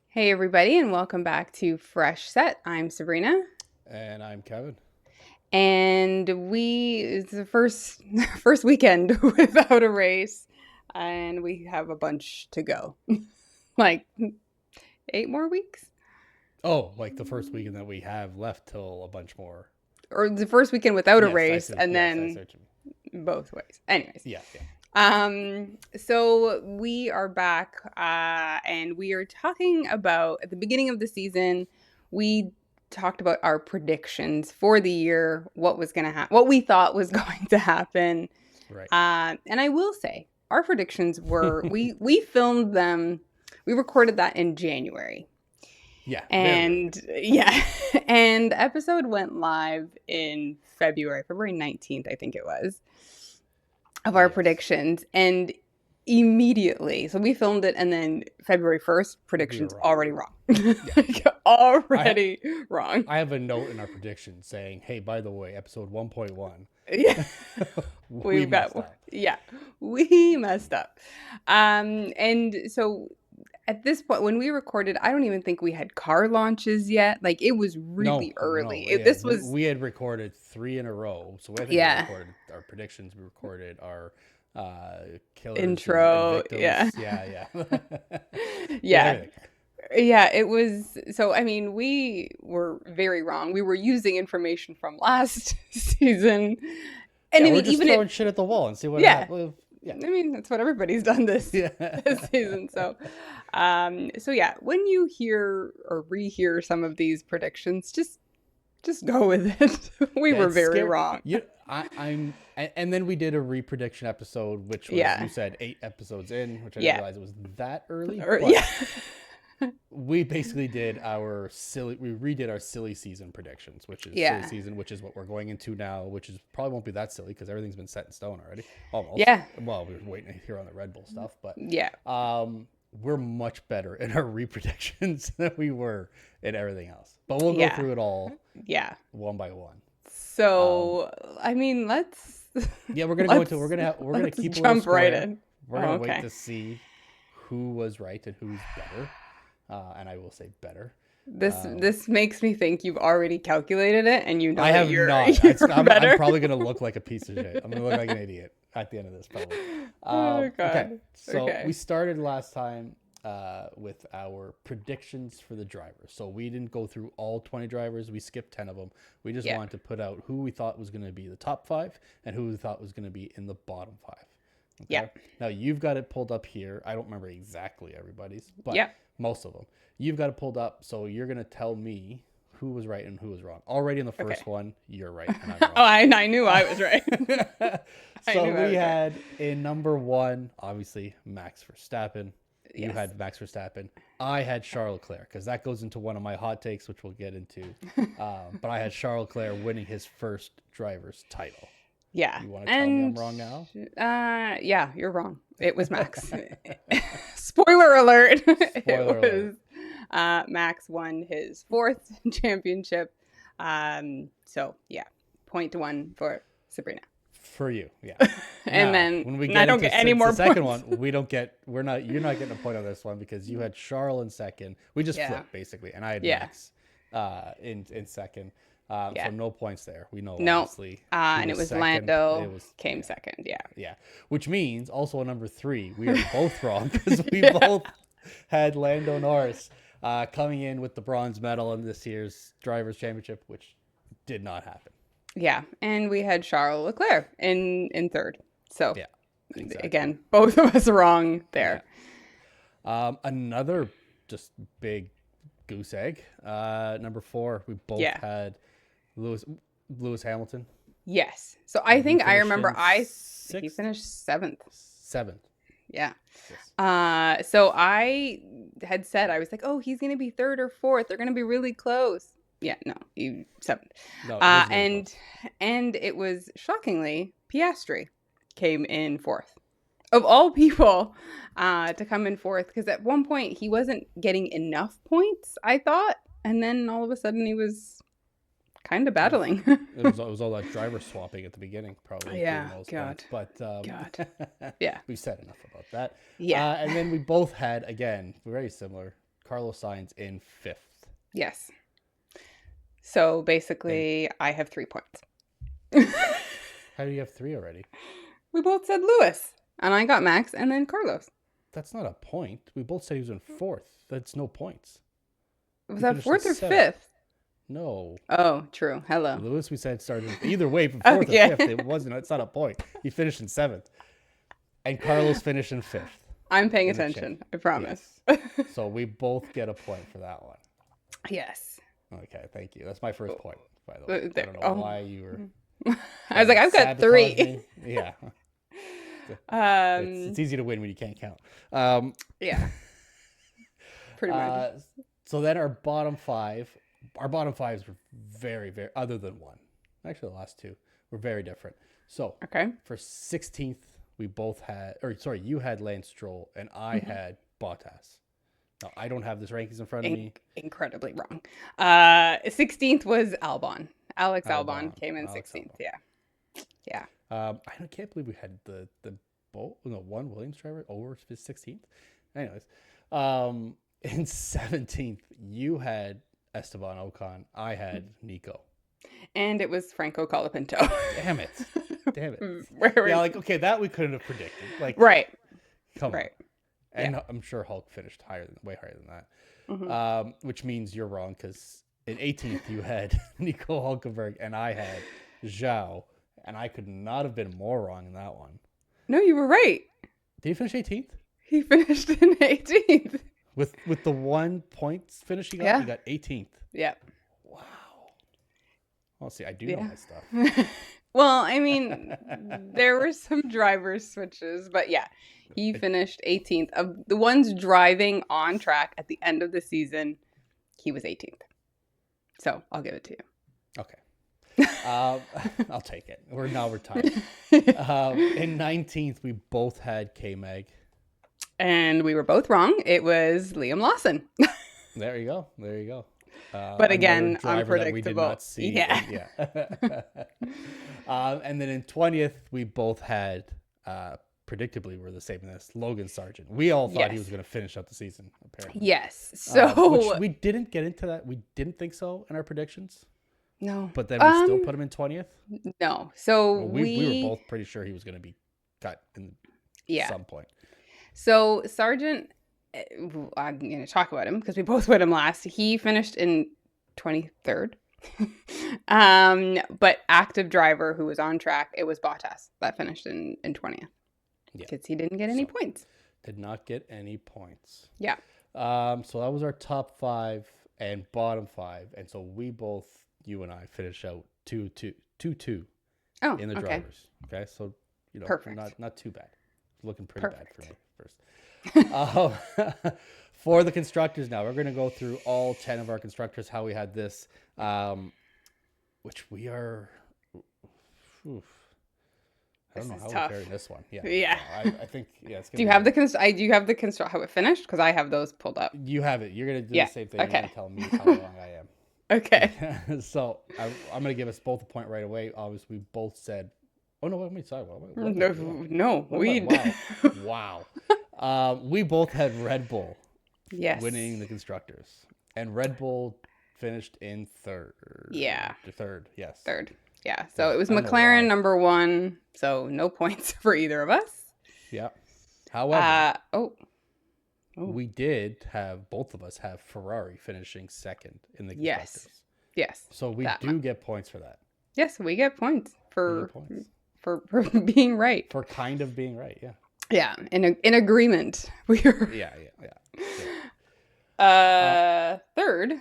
Hey everybody, and welcome back to Fresh Set. I'm Sabrina, And I'm Kevin. and it's the first first weekend without a race, and we have a bunch to go. Like 8 more weeks, Oh, like the first weekend that we have left till a bunch more. or the first weekend without a Yes, I race, see. and Yes, I then see what you both ways. Anyways, mean. Yeah, yeah. so we are back, and we are talking about at the beginning of the season. We talked about our predictions for the year, what was going to happen, what we thought was going to happen. Right. And I will say, our predictions were we filmed them, we recorded that in January, Yeah, very early. and yeah, and the episode went live in February 19th, I think it was, of our Yes. predictions, and immediately, so we filmed it, and then February 1st, We were predictions wrong. already wrong. Yeah, Like, yeah. I already wrong. I have a note in our prediction saying, "Hey, by the way, episode 1.1, Yeah. we We've got, messed up." yeah, we messed up. And so at this point, when we recorded, I don't even think we had car launches yet. Like, it was No, really no. early. Yeah, This was, we had recorded 3 in a row. So I think we yeah, recorded our predictions. We recorded our killers and intro, yeah. victims. Yeah, yeah. We had Yeah. everything. Yeah, it was. So, I mean, we were very wrong. We were using information from last season. And Yeah, I we're mean, just even if, throwing shit at the wall and see what yeah, happens. Yeah. I mean, that's what everybody's done this Yeah. this season. So yeah, when you hear or rehear some of these predictions, just go with it. We Yeah, were it's very scary. wrong. And then we did a re-prediction episode, which was, you Yeah. said 8 episodes in, which I didn't Yeah. realize it was that early. Or But yeah. we basically we redid our silly season predictions, which is silly Yeah. season, which is what we're going into now, which is probably won't be that silly because everything's been set in stone already, almost. Yeah. Well, we were waiting to hear on the Red Bull stuff, but Yeah. we're much better in our re-predictions than we were in everything else. But we'll go Yeah. through it all Yeah. one by one. Um, So, I mean, let's Yeah, we're gonna go let's into we're gonna let's keep a little jump right square. in. We're Oh, gonna wait okay. to see who was right and who's better, and I will say better. This Um, this makes me think you've already calculated it and you know I that have you're not. I'm better. probably gonna look like a piece of shit. I'm gonna look like an idiot at the end of this, probably. Oh Okay, God. so we Okay. started last time with our predictions for the drivers. So we didn't go through all 20 drivers. We skipped 10 of them. We just Yeah. wanted to put out who we thought was going to be the top 5 and who we thought was going to be in the bottom 5. Yeah. Okay. Now you've got it pulled up here. I don't remember exactly everybody's, but Yeah. most of them. You've got it pulled up. So you're going to tell me who was right and who was wrong. Already in the Okay. first one, you're right and I'm Oh, wrong. I knew I was right. I So knew I we was right. had in number 1, obviously, Max Verstappen. You Yes. had Max Verstappen. I had Charles Leclerc because that goes into one of my hot takes, which we'll get into. But I had Charles Leclerc winning his first driver's title. Yeah. You want to tell me I'm And wrong now? yeah, you're wrong. It was Max. Spoiler alert. It Spoiler alert. was Max won his 4th championship. So yeah, point one for Sabrina. For you, yeah. And Now, then when we I get don't into get any more the second points. one, you're not getting a point on this one because you had Charles in second. We just Yeah. flipped basically, and I had Yeah. Max in second. Yeah. So no points there. We know No. obviously. who And it was second. Lando It was came second. Yeah. yeah, which means also on number 3 we are both wrong because we Yeah. both had Lando Norris coming in with the bronze medal in this year's drivers' championship, which did not happen. Yeah. And we had Charles Leclerc in third. So Yeah, exactly. again, both of us wrong there. Another just big goose egg. Number 4, we both Yeah. had Lewis Hamilton. Yes. So I think I finished remember in he sixth? finished 7th. 7th. Yeah. Yes. So I had said, I was like, oh, he's going to be 3rd or 4th. They're going to be really close. Yeah, no, he 7th. No, it was really close. And it was shockingly Piastri came in 4th. of all people, to come in fourth. Because at one point he wasn't getting enough points, I thought, and then all of a sudden he was kind of battling. It was all that driver swapping at the beginning, probably. Yeah, Those God. points. But God. Yeah. we said enough about that. Yeah. And then we both had, again, very similar, Carlos Sainz in fifth. Yes. So basically, I have 3 points. How do you have 3 already? We both said Lewis, and I got Max, and then Carlos. That's not a point. We both said he was in fourth. That's no points. Was He that finished fourth in or seventh. fifth? No. Oh, true. Hello. Lewis, we said, started either way from fourth Okay. or fifth. It wasn't. It's not a point. He finished in seventh, and Carlos finished in fifth. I'm paying In the attention. I promise. Yes. So we both get a point for that one. Yes. Okay, thank you. That's my first point, by the way. I There- don't know oh. why you were. I was like, I've got sabotage 3. me. Yeah, Um, it's easy to win when you can't count. yeah. Pretty much. So then our bottom fives were very, very, other than one. Actually, the last 2 were very different. So Okay. for 16th, we both had, you had Lance Stroll and I had Bottas. Now, I don't have this rankings in front of me. Incredibly wrong. 16th was Albon. Alex Albon came in Alex 16th. Albon. Yeah. I can't believe we had the one Williams driver over his 16th. Anyways, in 17th, you had Esteban Ocon. I had Nico. And it was Franco Colapinto. Damn it. Where Yeah, like, okay, that we couldn't have predicted. Like, right. come Right. on. And I'm sure Hulk finished way higher than that. Mhm. Which means you're wrong, because in 18th, you had Nico Hulkenberg, and I had Zhao. And I could not have been more wrong in that one. No, you were right. Did he finish 18th? He finished in 18th. With the 1 points finish he got, Yeah. he got 18th. Yep. Wow. Well, see, I do know my stuff. Well, I mean, there were some driver switches, but yeah, he finished 18th. Of the ones driving on track at the end of the season, he was 18th. So I'll give it to you. Okay. I'll take it. We're tied. In 19th, we both had K-Mag. And we were both wrong. It was Liam Lawson. There you go. But again, another driver that we did unpredictable. not see. Yeah. And then in 20th, we both had, predictably, we're the same in this, Logan Sargent. We all thought he was going to finish out the season, apparently. Yes. So which we didn't get into that. We didn't think so in our predictions. no. But then we still put him in 20th. No. So Well, we were both pretty sure he was going to be cut in some point. So Sargent, I'm going to talk about him because we both put him last. He finished in 23rd. But active driver who was on track, it was Bottas that finished in 20th. Because he didn't get any points. Did not get any points. Yeah. So that was our top 5 and bottom 5. And so we both, you and I, finished out 2-2 in the drivers. Okay. So, Perfect. not too bad. Looking pretty bad for me first. For the constructors now, we're going to go through all 10 of our constructors, how we had this, which we are, I don't know how we're faring this one. Yeah. Yeah. I think, it's Do you have the construct how it finished? Because I have those pulled up. You have it. You're going to do the same thing. Okay. You're going to tell me how wrong I am. Okay. So I'm going to give us both a point right away. Obviously, we both said, oh, no, wait, sorry. Wow. We both had Red Bull winning the constructors. And Red Bull finished in third. Yeah. Third, yes. Third. Yeah. So it was I don't know McLaren why. number 1. So no points for either of us. Yeah. However, we both of us have Ferrari finishing second in the Yes. constructors. Yes. So we do get points for that. Yes, we get points We for get points. for being right. For kind of being right, yeah. Yeah, in agreement. We were Yeah. third.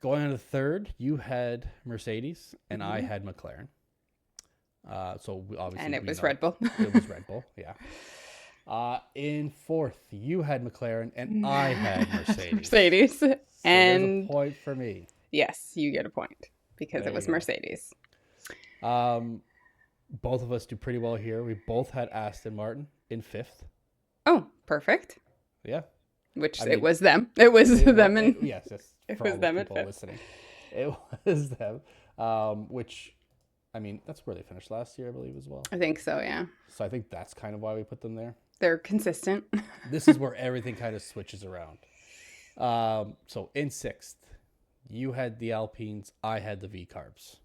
Going on to third, you had Mercedes and I had McLaren. So obviously, And it was Red Bull. It was Red Bull, yeah. In fourth, you had McLaren and I had Mercedes. Mercedes. So And there's a point for me. yes, you get a point because There it was you go. Mercedes. Both of us do pretty well here. We both had Aston Martin in 5th. Oh, perfect. Yeah. Which I it mean, was them. It was them, and yes, it for was all the them at people 5th. listening. It was them. Which, I mean, that's where they finished last year, I believe, as well. I think so. Yeah, So I think that's kind of why we put them there. they're consistent. This is where everything kind of switches around. So in 6th, you had the Alpines. I had the V carbs.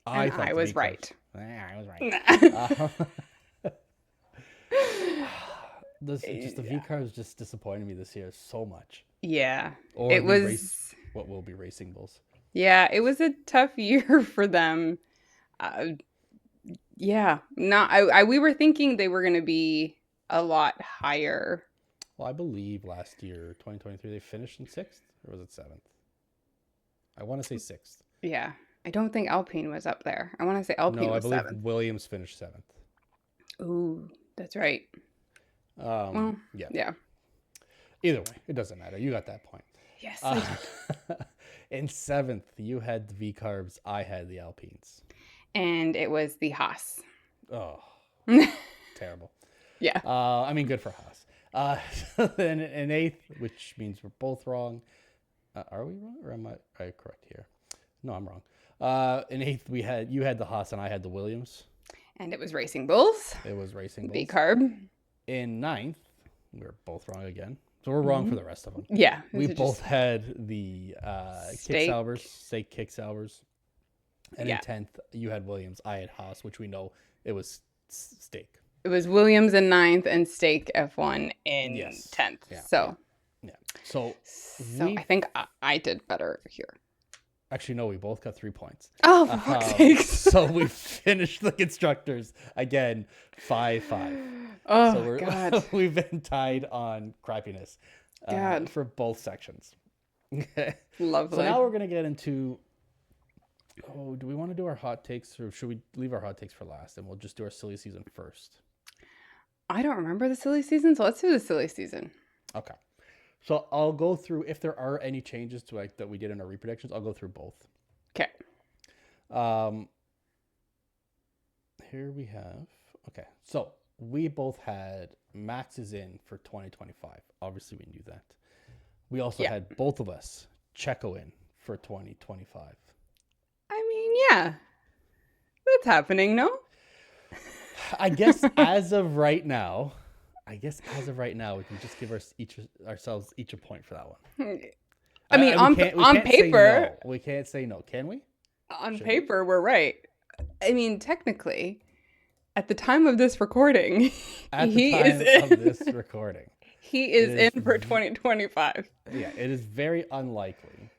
And thought I the was V-carbs- right. I was right. Just the V carbs just disappointed me this year so much. Yeah, Or it was. what will be Racing Bulls. Yeah, it was a tough year for them. Uh, yeah, not. We were thinking they were going to be a lot higher. Well, I believe last year, 2023, they finished in 6th, or was it 7th? I want to say 6th. Yeah, I don't think Alpine was up there. I want to say Alpine No, I was believe 7th. Williams finished 7th. Ooh, that's right. Well, Yeah. yeah. Either way, it doesn't matter. You got that point. Yes. I did. In 7th, you had the V carbs. I had the Alpines. And it was the Haas. Oh, terrible. Yeah. I mean, good for Haas. Then in 8th, which means we're both wrong. Are we wrong, or am I correct here? No, I'm wrong. In 8th, you had the Haas and I had the Williams. And it was Racing Bulls. It was Racing Bulls. B carb. In 9th, we were both wrong again. So we're wrong for the rest of them. Yeah. We both had the Steak. steak kick salvers. And Yeah. in 10th, you had Williams. I had Haas, which we know it was steak. It was Williams in 9th and Steak F1 in Yes. 10th. Yeah. So, Yeah. So I think I did better here. actually, no, we both got 3 points. Oh, for fuck's sakes. So we finished the constructors again 5-5. Oh, So God. we've been tied on crappiness God. for both sections. Okay. Lovely. So now we're gonna get into. Oh, do we want to do our hot takes, or should we leave our hot takes for last, and we'll just do our silly season first? I don't remember the silly season, so let's do the silly season. Okay. So I'll go through, if there are any changes to like that we did in our repredictions, I'll go through both. Okay. Here we have. Okay, so we both had Max is in for 2025. Obviously, we knew that. We also had both of us Checo in for 2025. I mean, yeah. That's happening, no? I guess as of right now, we can just give ourselves each a point for that one. I mean, we can't say paper, no. We can't say no, can we? on paper, we're right. I mean, technically, at the time of this recording, At he the time is in. of this recording, He is It is in for 2025. yeah, it is very unlikely.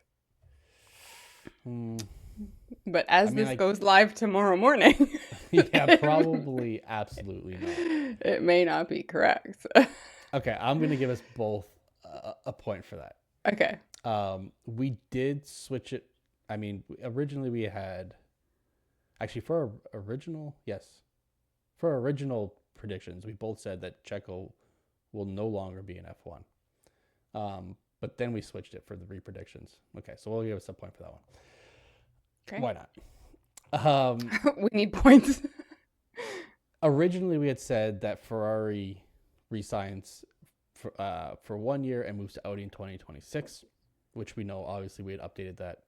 But as this goes live tomorrow morning, Yeah, probably, absolutely not. it may not be correct. Okay, I'm gonna give us both a point for that. Okay. We did switch it. I mean, originally we had, actually for our original predictions, we both said that Checo will no longer be in F1. But then we switched it for the repredictions. Okay, so we'll give us a point for that one. Okay. Why not? We need points. Originally we had said that Ferrari resigns for 1 year and moves to Audi in 2026, which we know obviously we had updated that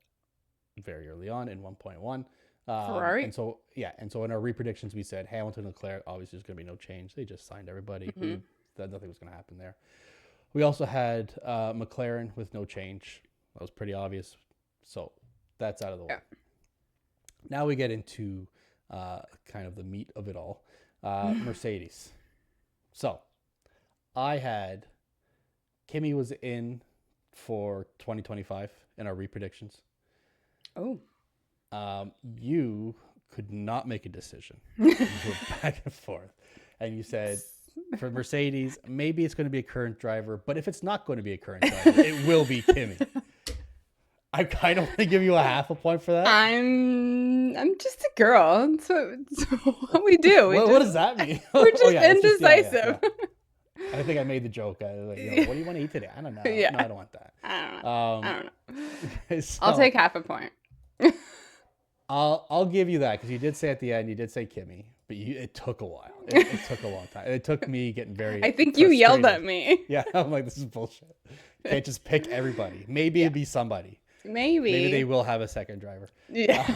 very early on in 1.1. Ferrari? And so in our repredictions we said Hamilton and Leclerc, obviously there's going to be no change. They just signed everybody. That nothing was going to happen there. We also had McLaren with no change. That was pretty obvious. So that's out of the way. Now we get into kind of the meat of it all. Mercedes. So I had Kimi was in for 2025 in our repredictions. Oh. You could not make a decision. You were back and forth. And you said, for Mercedes, maybe it's going to be a current driver, but if it's not going to be a current driver, it will be Kimi. I kind of want to give you a half a point for that. I'm just a girl. That's what we do. What does that mean? We're just indecisive. I think I made the joke. What do you want to eat today? I don't know. Yeah. No, I don't want that. I don't know. So, I'll take half a point. I'll give you that because you did say at the end, you did say Kimi. but it took a while. It took a long time. It took me getting very. I think you yelled at frustrated. me. Yeah, I'm like, this is bullshit. You can't just pick everybody. Maybe it'd be somebody. Maybe. Maybe they will have a second driver. Yeah.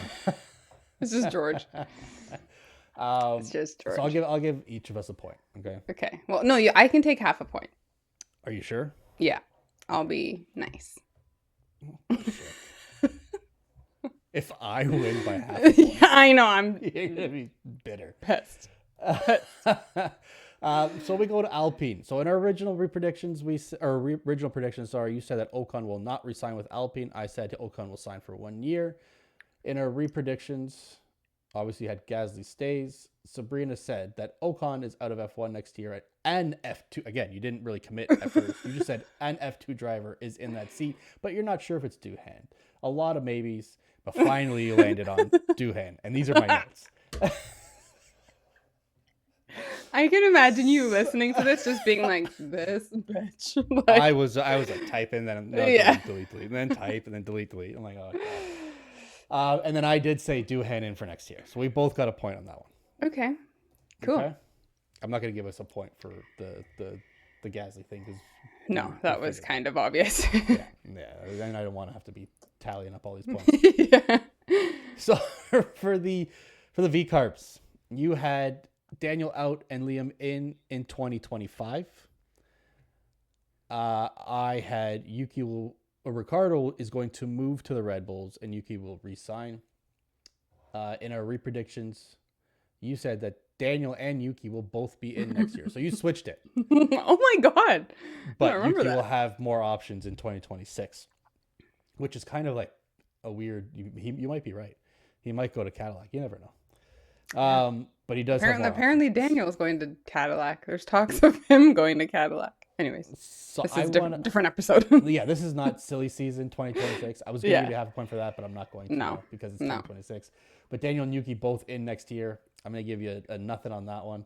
This is George. It's just George. So I'll give each of us a point. Okay. Okay. Well, no, I can take half a point. Are you sure? Yeah. I'll be nice. If I win by half a point, Yeah, I know. I'm you're gonna be bitter. pissed. So we go to Alpine. So in our original predictions, you said that Ocon will not resign with Alpine. I said Ocon will sign for 1 year. In our predictions, obviously you had Gasly stays. Sabrina said that Ocon is out of F1 next year at an F2. Again, you didn't really commit at first. You just said an F2 driver is in that seat, but you're not sure if it's Doohan. A lot of maybes, but finally you landed on Doohan. And these are my notes. I can imagine you listening to this just being like, this bitch. Like, I was like typing, then delete, and then type, and then delete. I'm like, oh god. And then I did say Doohan in for next year, so we both got a point on that one. okay. Cool. Okay. I'm not gonna give us a point for the Gasly thing because no, that was kind of obvious. yeah. Then I don't want to have to be tallying up all these points. Yeah. So for the V Carbs, you had Daniel out and Liam in 2025. I had Ricardo is going to move to the Red Bulls and Yuki will re-sign. In our predictions, you said that Daniel and Yuki will both be in next year. So you switched it. Oh my god. But Yuki will have more options in 2026, which is kind of like a weird, you might be right. He might go to Cadillac. You never know. Yeah. But he does apparently Daniel's going to Cadillac. There's talks of him going to Cadillac. Anyways, so this is different episode. Yeah, this is not silly season 2026. I was going to give you half a point for that, but I'm not going to because it's 2026. But Daniel and Yuki both in next year. I'm going to give you a nothing on that one.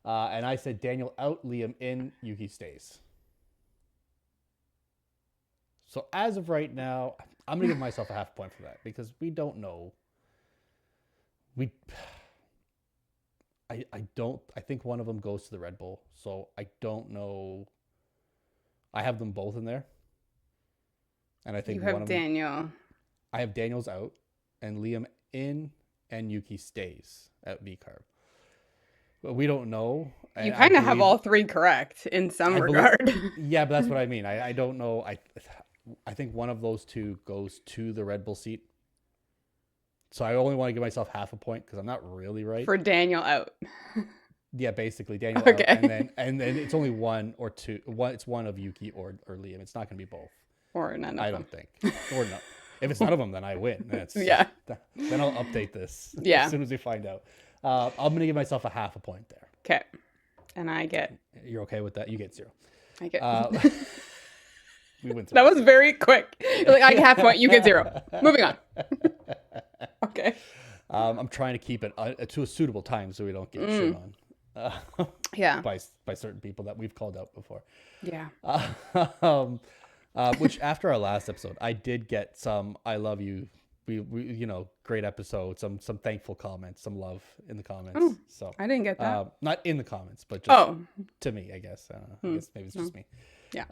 And I said Daniel out, Liam in, Yuki stays. So as of right now, I'm going to give myself a half point for that because we don't know. I think one of them goes to the Red Bull, so I don't know. I have them both in there, and I think you have Daniel. I have Daniel's out, and Liam in, and Yuki stays at VCarb. But we don't know. You kind of have all three correct in some regard. Yeah, but that's what I mean. I don't know. I think one of those two goes to the Red Bull seat. So I only want to give myself half a point because I'm not really right. For Daniel out. Yeah, basically Daniel out. And then it's only one or two. It's one of Yuki or Liam. It's not going to be both. Or none of them. I don't think. Or no. If it's none of them, then I win. Yeah. Then I'll update this as soon as we find out. I'm going to give myself a half a point there. Okay. And I get... You're okay with that? You get 0. I get... We went that was very quick. Like, I get half a point, you get 0. Moving on. Okay. I'm trying to keep it to a suitable time so we don't get shit on. Yeah. By certain people that we've called out before. Yeah. Which after our last episode, I did get some "I love you," we great episode, some thankful comments, some love in the comments. Oh, so I didn't get that. Not in the comments, but just to me, I guess. I guess maybe it's just me. Yeah.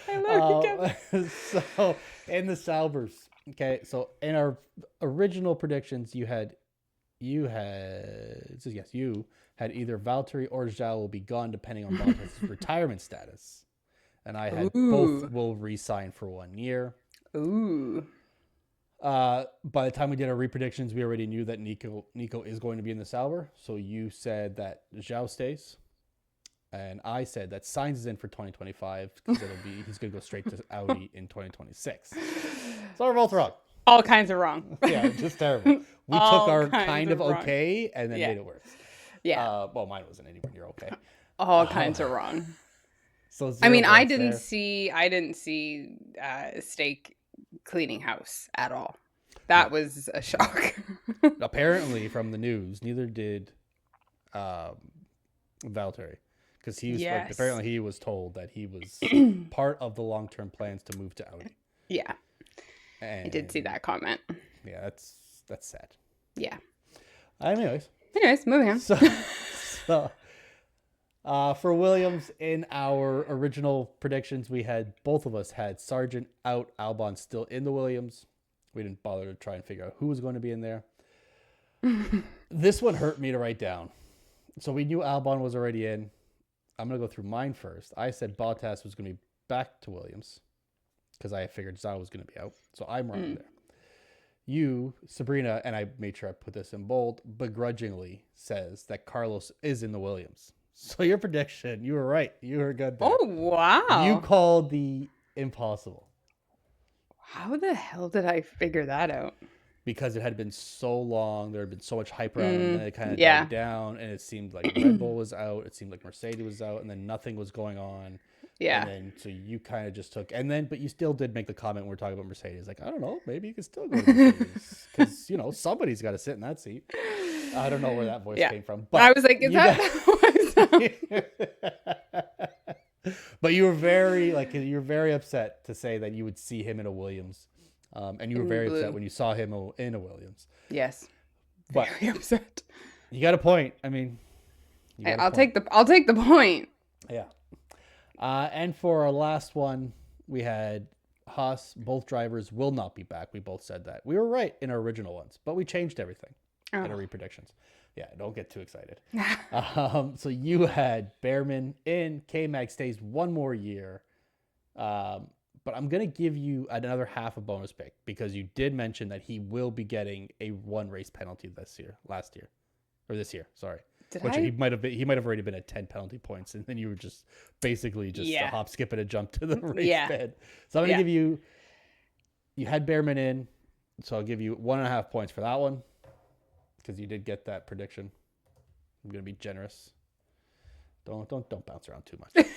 I love you. So in the Saubers, okay. So in our original predictions, you had either Valtteri or Zhao will be gone depending on Bottas' retirement status, and I had both will re-sign for 1 year. Ooh. By the time we did our predictions, we already knew that Nico is going to be in the Sauber. So you said that Zhao stays. And I said that Sainz is in for 2025 because he's going to go straight to Audi in 2026. So we're both wrong. All kinds of wrong. Yeah, just terrible. We took our kind of okay and then made it worse. Yeah. Well, mine wasn't anywhere near okay. All kinds of wrong. So I mean, I didn't see Steak cleaning house at all. That was a shock. Apparently, from the news, neither did Valtteri. Because he was apparently he was told that he was part of the long-term plans to move to Audi. Yeah, and I did see that comment. Yeah, that's sad. Yeah. Anyways, moving on. so for Williams, in our original predictions, both of us had Sargent out, Albon still in the Williams. We didn't bother to try and figure out who was going to be in there. This one hurt me to write down. So we knew Albon was already in. I'm going to go through mine first. I said Bottas was going to be back to Williams because I figured Zhou was going to be out. So I'm wrong there. You, Sabrina, and I made sure I put this in bold, begrudgingly says that Carlos is in the Williams. So your prediction, you were right. You were good there. Oh, wow. You called the impossible. How the hell did I figure that out? Because it had been so long, there had been so much hype around him, and it kind of yeah. died down, and it seemed like Red Bull was out, it seemed like Mercedes was out, and then nothing was going on. Yeah. And then, so you kind of just took, but you still did make the comment when we're talking about Mercedes, like, I don't know, maybe you could still go to Mercedes, because, you know, somebody's got to sit in that seat. I don't know where that voice came from. But I was like, is that But you were very upset to say that you would see him in a Williams. And you were very upset when you saw him in a Williams. Yes. But very upset. You got a point. I mean, I'll take the point. Yeah. And for our last one, we had Haas. Both drivers will not be back. We both said that. We were right in our original ones, but we changed everything in our repredictions. Yeah, don't get too excited. So you had Behrman in. K-Mag stays one more year. But I'm going to give you another half a bonus pick because you did mention that he will be getting a one race penalty this year. Sorry. He might have already been at 10 penalty points, and then you were just basically a hop, skip, and a jump to the race bed. So I'm going to give you had Behrman in, so I'll give you 1.5 points for that one because you did get that prediction. I'm going to be generous. Don't bounce around too much.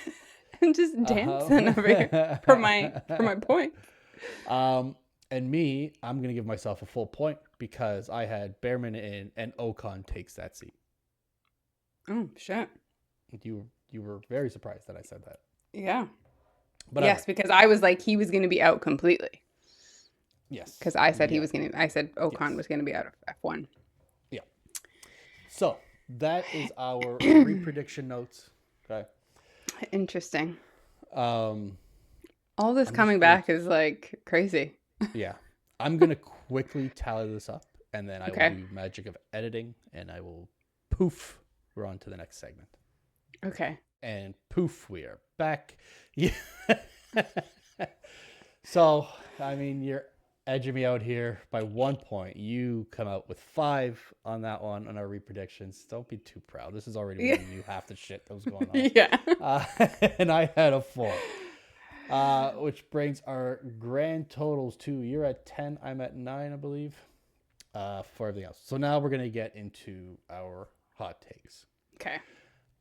I'm just dancing over here for my point. And me, I'm going to give myself a full point because I had Behrman in and Ocon takes that seat. Oh, shit. You were very surprised that I said that. Yeah. But yes, because I was like, he was going to be out completely. Yes. Because I said Ocon was going to be out of F1. Yeah. So that is our pre-prediction notes. Okay. Interesting. All this coming back is like crazy. Yeah. I'm going to quickly tally this up and then I will do magic of editing and I will poof. We're on to the next segment. Okay. And poof, we are back. Yeah. So, I mean, you're edging me out here by 1 point. You come out with 5 on that one on our repredictions. Don't be too proud. This is already when you knew half the shit that was going on. Yeah. And I had a 4. Which brings our grand totals to you're at 10, I'm at 9, I believe, for everything else. So now we're going to get into our hot takes. Okay.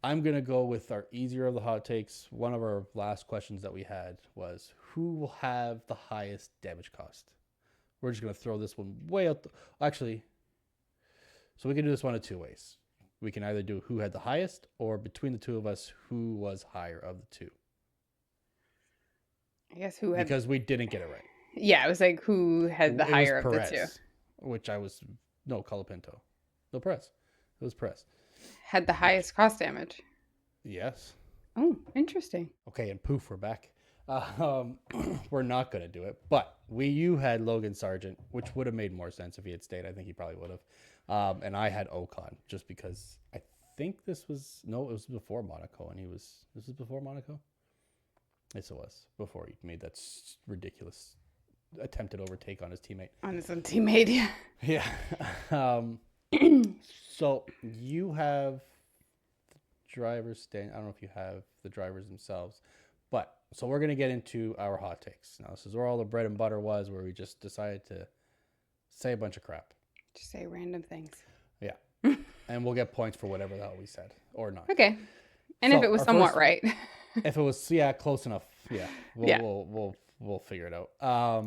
I'm going to go with our easier of the hot takes. One of our last questions that we had was who will have the highest damage cost? We're just going to throw this one way out. Actually, so we can do this one of 2 ways. We can either do who had the highest or between the two of us, who was higher of the two. I guess who had... Because we didn't get it right. Yeah, it was like who had the higher of Perez, the two. Which I was... No, Colapinto. No, Perez. It was Perez. Had the highest cost damage. Yes. Oh, interesting. Okay, and poof, we're back. We're not going to do it. But you had Logan Sargent, which would have made more sense if he had stayed. I think he probably would have. And I had Ocon, just because I think this was... No, it was before Monaco, and This was before Monaco? Yes, it was. Before he made that ridiculous attempted overtake on his teammate. On his own teammate, yeah. Yeah. So you have the drivers stand. I don't know if you have the drivers themselves, but so we're going to get into our hot takes. Now, this is where all the bread and butter was, where we just decided to say a bunch of crap. Just say random things. Yeah. And we'll get points for whatever the hell we said or not. Okay. And if it was somewhat right. If it was, close enough. Yeah. We'll figure it out.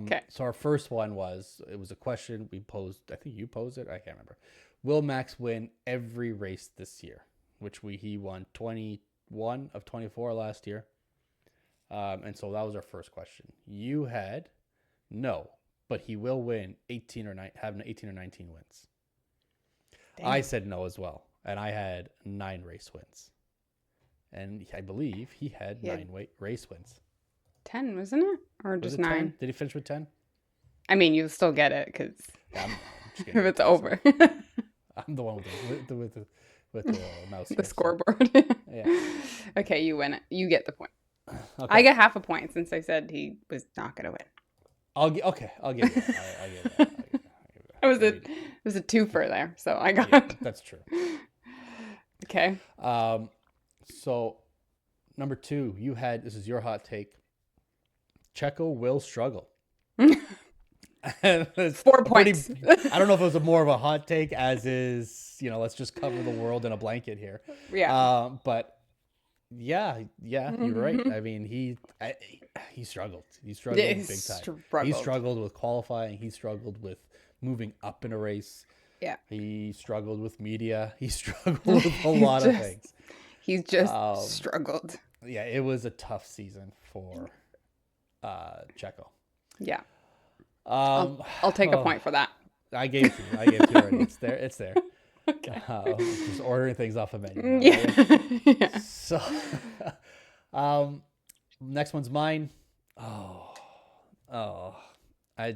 Okay. So our first one was a question we posed. I think you posed it. I can't remember. Will Max win every race this year? Which he won 21 of 24 last year. And so that was our first question. You had no, but he will win 18 or 19 wins. I said no as well, and I had 9 race wins, and I believe he had He had 9 race wins. 10, wasn't it? Or Was just it 10? 9? Did he finish with 10? I mean, you still get it because Yeah, I'm just if kidding. it's over. I'm the one with the mouse. The here, so- scoreboard. Yeah. Okay, you win it. You get the point. Okay. I get half a point since I said he was not going to win. I'll give you that. I'll give you that. It was a twofer there, so I got. Yeah, that's true. Okay. So number 2, you had, this is your hot take. Checo will struggle. 4 points. I don't know if it was more of a hot take as is, let's just cover the world in a blanket here. Yeah. But yeah, you're right. I mean, he struggled. He struggled Yeah, big time. struggled. He struggled with qualifying. He struggled with moving up in a race. Yeah. He struggled with media. He struggled with a lot of things. He's just struggled. Yeah, it was a tough season for Checo. Yeah. I'll take a point for that. I gave it to you already. It's there. Okay. Just ordering things off a menu. Yeah. So, next one's mine.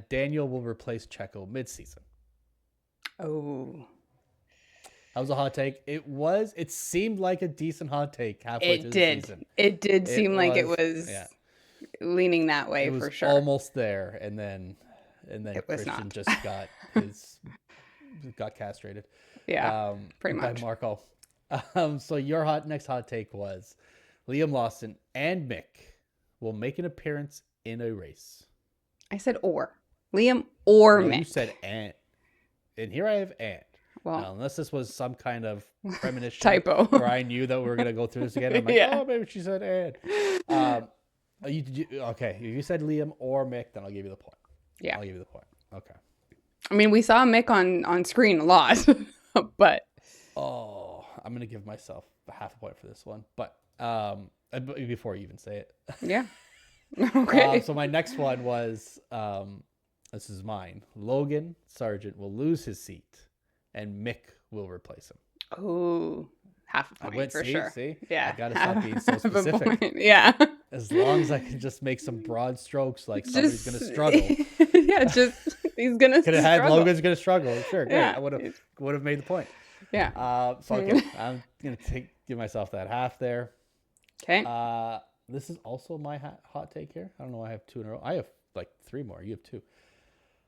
Daniel will replace Checo mid-season. Oh. That was a hot take. It seemed like a decent hot take halfway through the season. It did seem like it was yeah. leaning that way It was for sure. almost there, and then It was Christian not. just got castrated. Yeah, pretty by much. Marco. So your next hot take was Liam Lawson and Mick will make an appearance in a race. I said or. Liam or No, Mick. you said and here I have and. Well, Now, unless this was some kind of premonition typo. where I knew that we were gonna go through this again. I'm like, Yeah. oh, maybe she said and. Okay, if you said Liam or Mick, then I'll give you the point. Yeah. I'll give you the point. Okay. I mean, we saw Mick on screen a lot, but Oh, I'm gonna give myself a half a point for this one, but before you even say it. yeah. Okay. So my next one was this is mine. Logan Sargent will lose his seat, and Mick will replace him. Oh, half a point for sure. See, Yeah. I gotta stop being so Half a specific. point. Yeah. As long as I can just make some broad strokes, like somebody's gonna struggle. Yeah, just he's gonna. Could have had struggle. Logan's gonna struggle. Sure, great. Yeah. I would have made the point. Yeah. So okay, I'm gonna give myself that half there. Okay. This is also my hot take here. I don't know why I have 2 in a row. I have like 3 more. You have 2.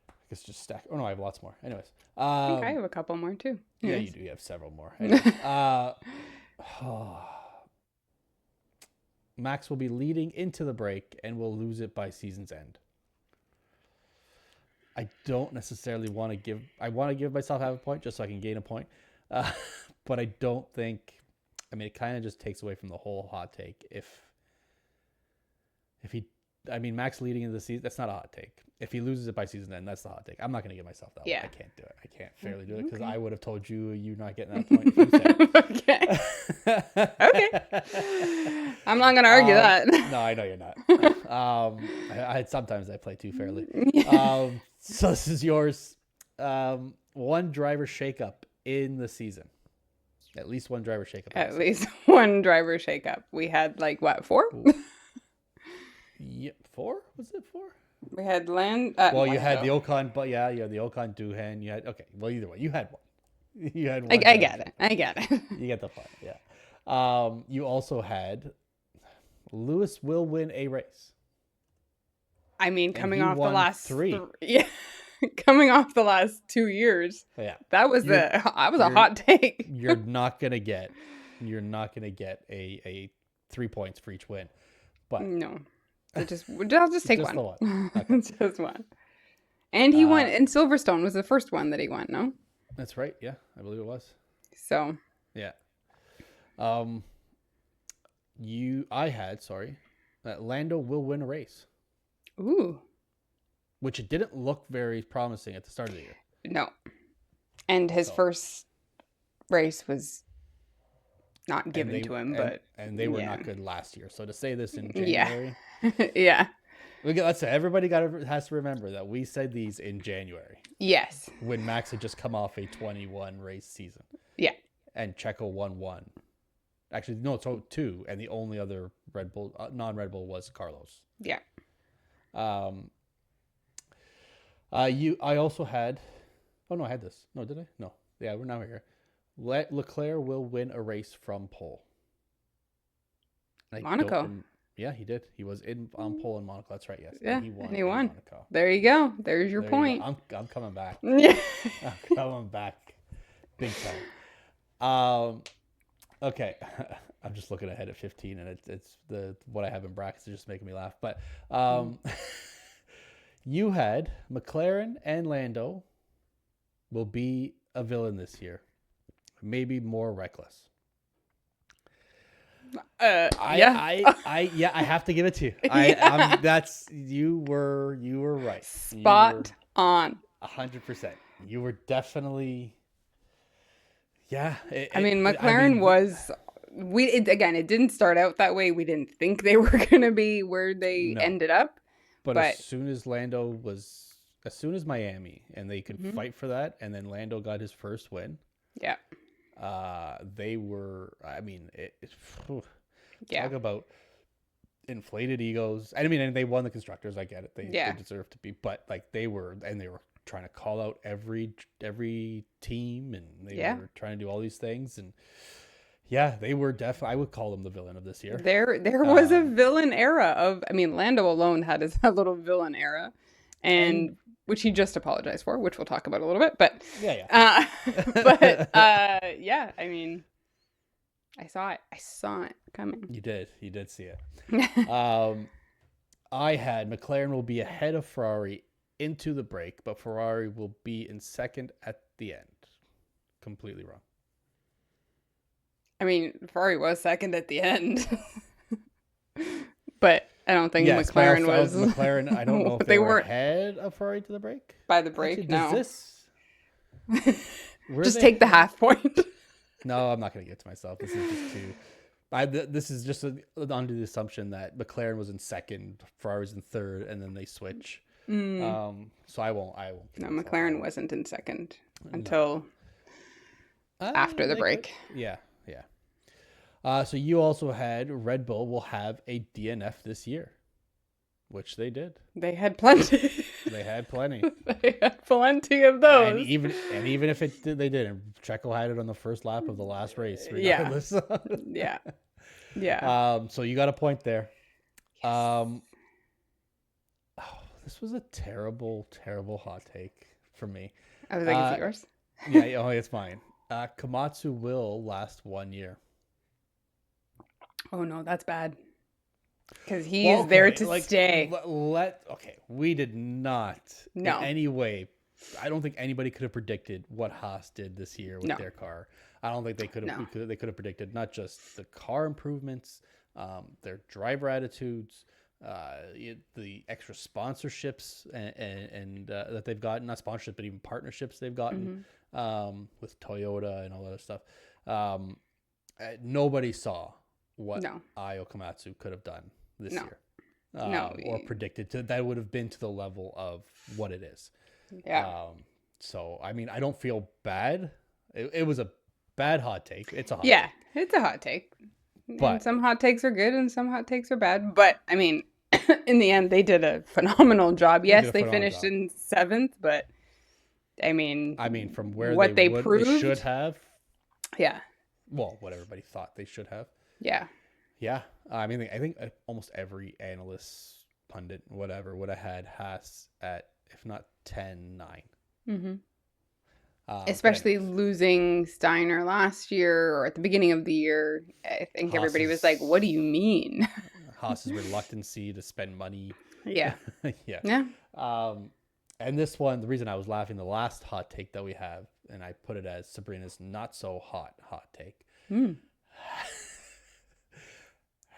I guess just stack. Oh no, I have lots more. Anyways. I think I have a couple more too. Yeah, Yes. you do. You have several more. Anyways, Max will be leading into the break and will lose it by season's end. I don't necessarily want to give. I want to give myself half a point just so I can gain a point, but I don't think. I mean, it kind of just takes away from the whole hot take. If he, I mean, Max leading into the season, that's not a hot take. If he loses it by season end, that's the hot take. I'm not going to give myself that Yeah. one. I can't do it. I can't fairly do it because Okay. I would have told you're not getting that point. If you said it. Okay. I'm not gonna argue that. No, I know you're not. Sometimes I play too fairly. So this is yours. One driver shakeup in the season. At least one driver shakeup. At least one driver shakeup. We had like what, 4? Yep, 4? Was it 4? We had Land. Well, you had the Ocon, but yeah, you had the Ocon Doohan. You had Well, either way, you had one. You had one. I get it. I get it. You get the point. Yeah. You also had Lewis will win a race. I mean, coming he off the won last 3. Yeah, coming off the last 2 years. Yeah. That was a hot take. You're not gonna get a 3 points for each win. But No, I'll just take Just one. the one. Okay. Just one. And he won. And Silverstone was the first one that he won. No, That's right. Yeah, I believe it was. so Yeah. I had that Lando will win a race, ooh, which it didn't look very promising at the start of the year. no. And his So- first race was not given And to him, but they were yeah. not good last year. So to say this in Yeah. January, yeah, That's it. Everybody has to remember that we said these in January Yes. when Max had just come off a 21 race season. Yeah. And Checo won one. Actually, no, so two, and the only other Red Bull, non-Red Bull, was Carlos. Yeah. I also had. Oh no, I had this. No, did I? No. Yeah, we're now here. Leclerc will win a race from pole. Monaco. Yeah, he did. He was on pole in Monaco. That's right. Yes. Yeah, And he won. and he won. Monaco. There you go. There's your There point. I'm coming back. Yeah. I'm coming back, big time. Okay. I'm just looking ahead at 15, and it's what I have in brackets is just making me laugh. But you had McLaren and Lando will be a villain this year, maybe more reckless. Yeah. I have to give it to you. You were right. Spot on. 100%. You were definitely. Yeah. McLaren was. It didn't start out that way. We didn't think they were going to be where they ended up. But as soon as Miami and they could fight for that, and then Lando got his first win. Yeah. They were. Yeah. Talk about inflated egos. And they won the constructors. I get it. They deserve to be, but like they were trying to call out every team, and they were trying to do all these things, and they were definitely. I would call them the villain of this year. There was a villain era of. Lando alone had his little villain era, and which he just apologized for, which we'll talk about a little bit. But I saw it. I saw it coming. You did see it. I had McLaren will be ahead of Ferrari into the break, but Ferrari will be in second at the end. Completely wrong. Ferrari was second at the end, but I don't think McLaren was. McLaren, I don't know if they were ahead of Ferrari to the break. By the break, actually, no. Just take the half point. No, I'm not going to get to myself. This is just too. This is just under the assumption that McLaren was in second, Ferrari was in third, and then they switch. So I won't. No, McLaren wasn't in second until after the break. Yeah. So you also had Red Bull will have a DNF this year, which they did. They had plenty. They had plenty. They had plenty of those. And even if it did, they didn't. Checo had it on the first lap of the last race. Regardless. Yeah. So you got a point there. Yes. This was a terrible, terrible hot take for me. I was like, is it yours? Yeah. It's mine. Komatsu will last 1 year. Oh no, that's bad. Because he's there to stay. We did not in No. any way. I don't think anybody could have predicted what Haas did this year with their car. I don't think they could have. They could have predicted not just the car improvements, their driver attitudes, the extra sponsorships and that they've gotten, not sponsorships, but even partnerships they've gotten with Toyota and all that other stuff. Nobody saw what Ayo Komatsu could have done this year. Or predicted that would have been to the level of what it is. Yeah. So, I don't feel bad. It was a bad hot take. It's a hot take. It's a hot take. But and some hot takes are good and some hot takes are bad. But, in the end, they did a phenomenal job. Yes, they finished in 7th, but, from where what they proved. They should have. Yeah. Well, what everybody thought they should have. Yeah. Yeah. I think almost every analyst, pundit, whatever, would have had Haas at, if not 10-9. Mm-hmm. Especially losing Steiner last year or at the beginning of the year. I think everybody was like, what do you mean? Haas's reluctancy to spend money. Yeah. Yeah. And this one, the reason I was laughing, the last hot take that we have, and I put it as Sabrina's not so hot take.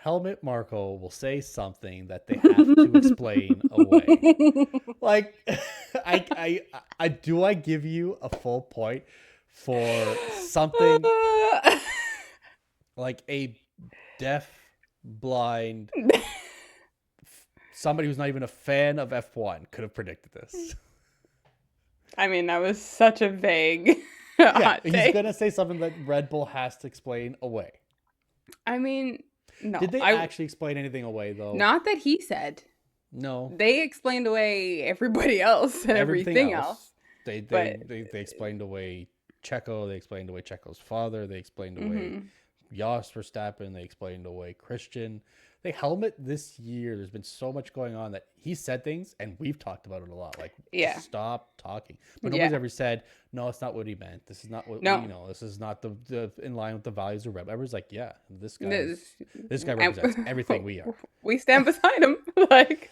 Helmut Marko will say something that they have to explain away. Like, I give you a full point for something like a deaf, blind somebody who's not even a fan of F1 could have predicted this. I mean, that was such a vague Yeah, hot he's take. going to say something that Red Bull has to explain away. I mean, no. Did they actually explain anything away, though? Not that he said. No. They explained away everybody else and everything else. They explained away Checo. They explained away Checo's father. They explained away Jos Verstappen. They explained away Christian. They helmet this year. There's been so much going on that he said things, and we've talked about it a lot. Like, stop talking. But nobody's ever said, no, it's not what he meant. This is not what this is not the in line with the values of Red Bull. Everybody's like, yeah, this guy represents everything we are. We stand beside him. Like,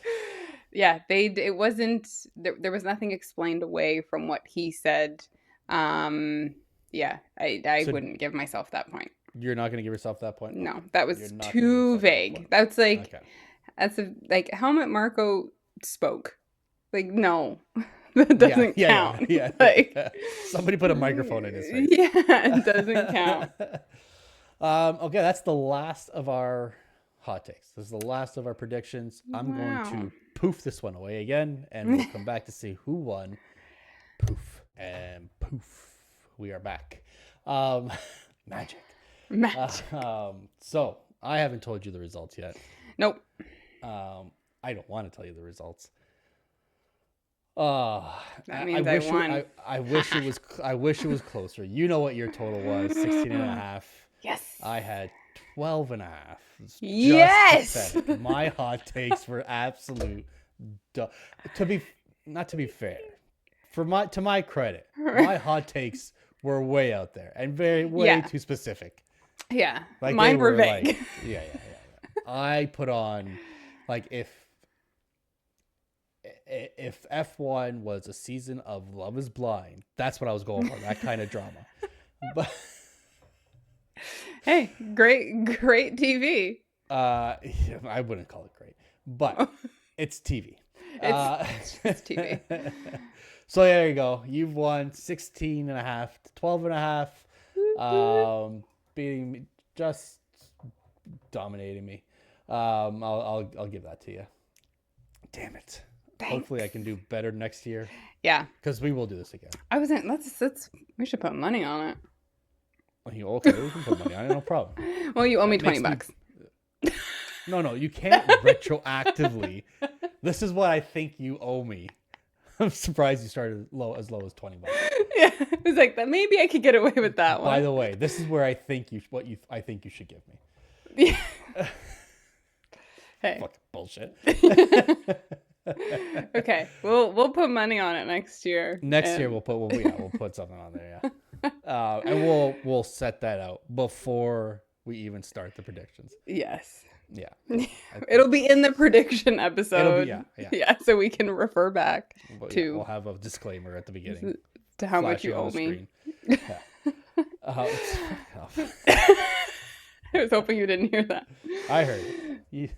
yeah, it wasn't there was nothing explained away from what he said. Yeah, I wouldn't give myself that point. You're not going to give yourself that point? No, that was too vague. That's like, like Helmut Marko spoke. Like, no, that doesn't count. Yeah. Like, somebody put a microphone in his face. Yeah, it doesn't count. Okay, that's the last of our hot takes. This is the last of our predictions. I'm going to poof this one away again, and we'll come back to see who won. Poof and poof. We are back. Magic. So I haven't told you the results yet. Nope. I don't want to tell you the results. That means I won. I wish it was closer. You know what your total was, 16 and a half. Yes. I had 12 and a half. Yes. Pathetic. My hot takes were absolute to be fair. To my credit, my hot takes were way out there and way too specific. Yeah. Like mine were vague. Like, yeah. I put on, like, if F1 was a season of Love is Blind, that's what I was going for, that kind of drama. But hey, great TV. I wouldn't call it great, but it's TV. It's TV. So there you go. You've won 16 and a half to 12 and a half. Beating me, just dominating me. I'll give that to you. Damn it. Thanks. Hopefully I can do better next year. Yeah. Because we will do this again. I wasn't. We should put money on it. Okay, we can put money on it. No problem. Well, you owe me $20. No, you can't retroactively. This is what I think you owe me. I'm surprised you started as low as $20. Yeah, it was like that. Maybe I could get away with that one. By the way, this is where I think you should give me. Yeah. Hey. Fucking bullshit. Okay, we'll put money on it next year. Next year we'll put something on there. Yeah. And we'll set that out before we even start the predictions. Yes. Yeah. It'll be in the prediction episode. Yeah. So we can refer back to. We'll have a disclaimer at the beginning to how much you owe me. Yeah. I was hoping you didn't hear that. I heard it.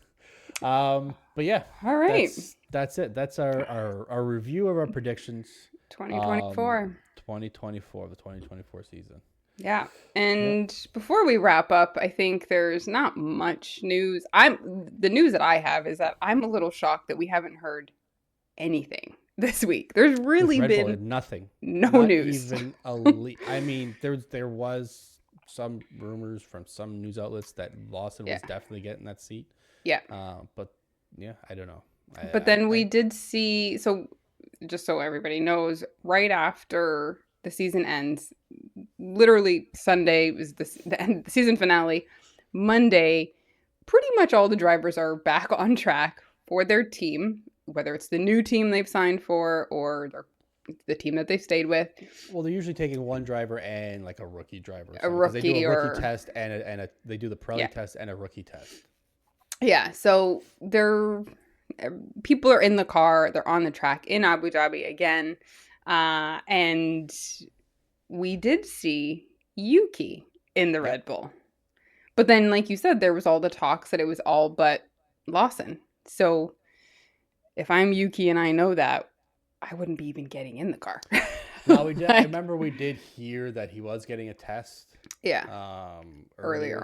But yeah. All right. That's it. That's our review of our predictions. 2024. 2024, the 2024 season. Yeah. And before we wrap up, I think there's not much news. The news that I have is that I'm a little shocked that we haven't heard anything this week. There's really been nothing. No not news. Even I mean, there was some rumors from some news outlets that Lawson was definitely getting that seat. Yeah. But yeah, I don't know. But then we did see, so just so everybody knows, right after the season ends, literally Sunday was the end, the season finale. Monday, pretty much all the drivers are back on track for their team, whether it's the new team they've signed for or the team that they've stayed with. Well, they're usually taking one driver and like a rookie driver. A rookie, they do a rookie test and they do the Pirelli test and a rookie test. Yeah, so people are in the car, they're on the track in Abu Dhabi again, and we did see Yuki in the Red Bull. But then, like you said, there was all the talks that it was all but Lawson. So if I'm Yuki and I know that, I wouldn't be even getting in the car. No, we did. I remember we did hear that he was getting a test. Yeah. Earlier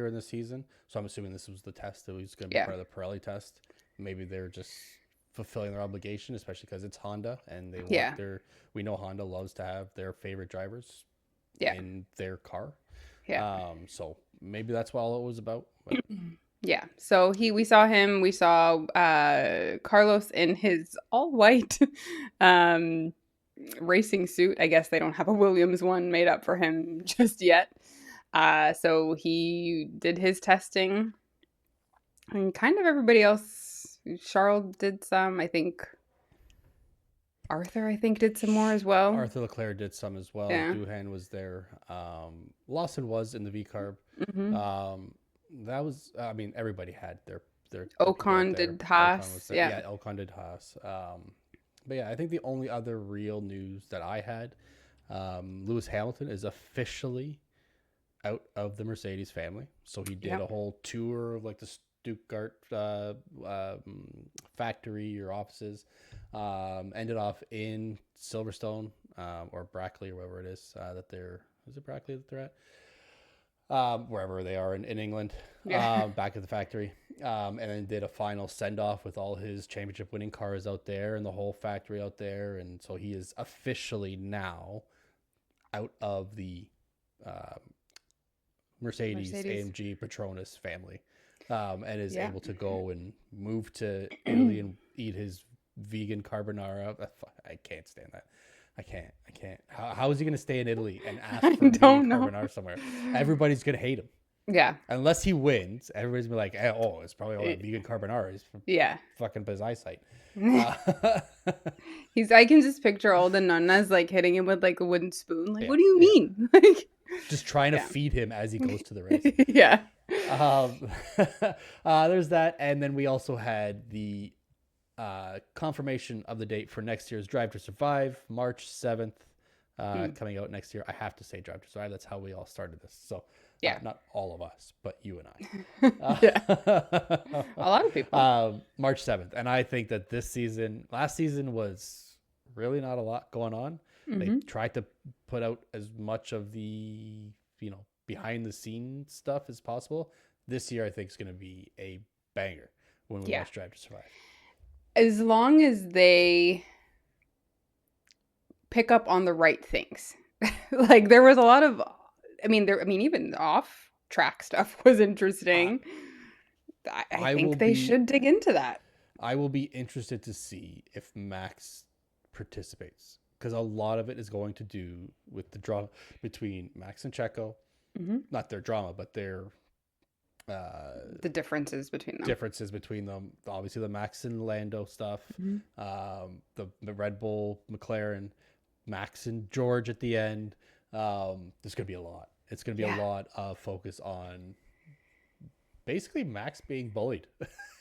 in the season. So I'm assuming this was the test that was going to be part of the Pirelli test. maybe they're just fulfilling their obligation, especially because it's Honda and they Yeah. want we know Honda loves to have their favorite drivers Yeah. in their car. Yeah. So maybe that's what all it was about. But Yeah. So we saw him. We saw Carlos in his all white um, racing suit. I guess they don't have a Williams one made up for him just yet. So he did his testing, and kind of everybody else. Charles did some. I think Arthur, did some more as well. Arthur Leclerc did some as well. Yeah. Doohan was there. Lawson was in the V carb. Mm-hmm. That was, I mean, everybody had their Ocon did Haas. Yeah. Ocon did Haas. But yeah, I think the only other real news that I had, Lewis Hamilton is officially out of the Mercedes family. So he did a whole tour of like the Stuttgart factory or offices. Ended off in Silverstone or Brackley or wherever it is is it Brackley that they're at? Wherever they are in England, back at the factory, and then did a final send-off with all his championship winning cars out there and the whole factory out there. And so he is officially now out of the Mercedes AMG Petronas family, and is able to go and move to Italy and eat his vegan carbonara. I can't stand that. I can't. How is he going to stay in Italy and ask for vegan carbonara somewhere? Everybody's going to hate him. Yeah. Unless he wins, everybody's going to be like, oh, it's probably all that vegan carbonara. He's fucking his eyesight. I can just picture all the nonnas like hitting him with like a wooden spoon. Like, what do you mean? Like, just trying to feed him as he goes to the race. Yeah. There's that. And then we also had the confirmation of the date for next year's Drive to Survive, March 7th, coming out next year. I have to say Drive to Survive. That's how we all started this. So not all of us, but you and I. A lot of people. March 7th. And I think that last season was really not a lot going on. Mm-hmm. They tried to put out as much of the, behind the scenes stuff as possible. This year, I think is going to be a banger when we watch Drive to Survive. As long as they pick up on the right things. Like there was a lot of, even off track stuff was interesting. I think they should dig into that. I will be interested to see if Max participates, because a lot of it is going to do with the drama between Max and Checo. Mm-hmm. Not their drama, but their the differences between them. Obviously, the Max and Lando stuff. Mm-hmm. The Red Bull, McLaren, Max and George at the end. There's going to be a lot. It's going to be a lot of focus on basically Max being bullied,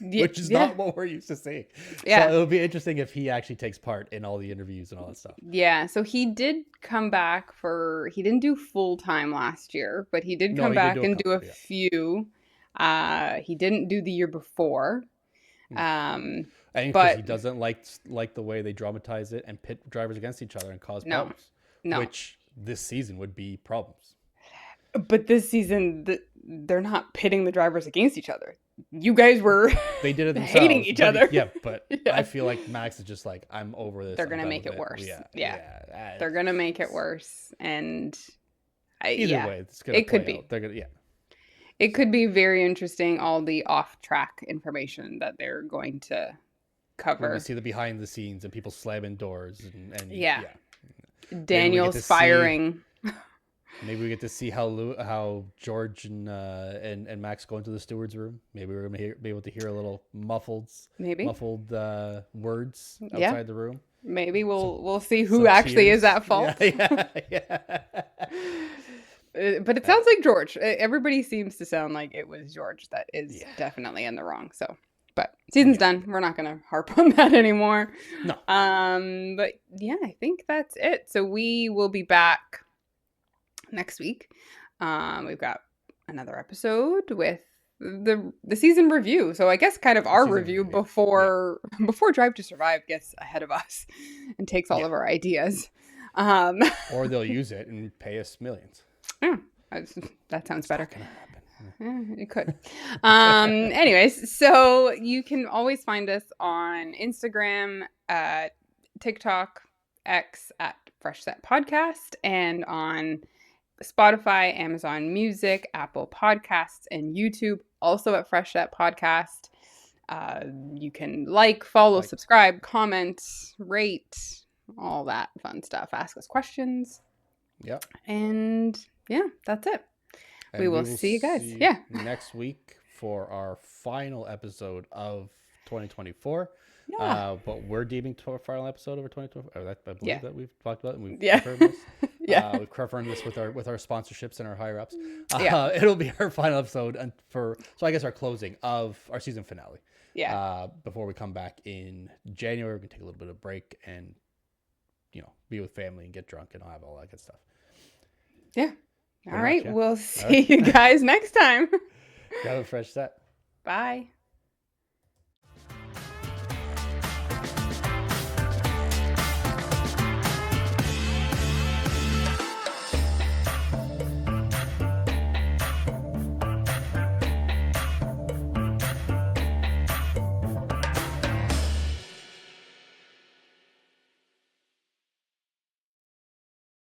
which is not what we're used to seeing. Yeah. So it'll be interesting if he actually takes part in all the interviews and all that stuff. Yeah. So he did come back he didn't do full time last year, but he did come back and do a few. He didn't do the year before. I think because he doesn't like the way they dramatize it and pit drivers against each other and cause problems. No. Which this season would be problems. But this season, they're not pitting the drivers against each other. You guys were they did it themselves, hating each other. Yeah, but I feel like Max is just like, I'm over this. They're going to make it worse. Yeah. They're going to make it worse. And either way, it's going to could be. They're going to, It could be very interesting, all the off-track information that they're going to cover. We see the behind the scenes and people slamming doors and Daniel's firing. Maybe we get to see how George and Max go into the steward's room. Maybe we're going to be able to hear a little muffled words outside the room. Maybe we'll see who actually is at fault. Yeah. But it sounds like George. Everybody seems to sound like it was George that is definitely in the wrong. So, but season's done. We're not going to harp on that anymore. No. But yeah, I think that's it. So we will be back next week. We've got another episode with the season review. So I guess kind of our review before Drive to Survive gets ahead of us and takes all of our ideas. Or they'll use it and pay us millions. Yeah, that sounds better. Not gonna happen. It could. Anyways, so you can always find us on Instagram, TikTok, X at Fresh Set Podcast, and on Spotify, Amazon Music, Apple Podcasts, and YouTube, also at Fresh Set Podcast. You can follow, subscribe, comment, rate, all that fun stuff. Ask us questions. Yep. And yeah, that's it. And we will see you guys. Yeah. Next week for our final episode of 2024. Yeah. But we're deeming to our final episode of 2024. I believe that we've talked about it, and we've confirmed this. Yeah. We've confirmed this with our sponsorships and our higher ups. Yeah. It'll be our final episode so I guess our closing of our season finale. Yeah. Before we come back in January, we're gonna take a little bit of break and be with family and get drunk and have all that good stuff. Yeah. All right. We'll see you guys next time. Have a fresh set. Bye.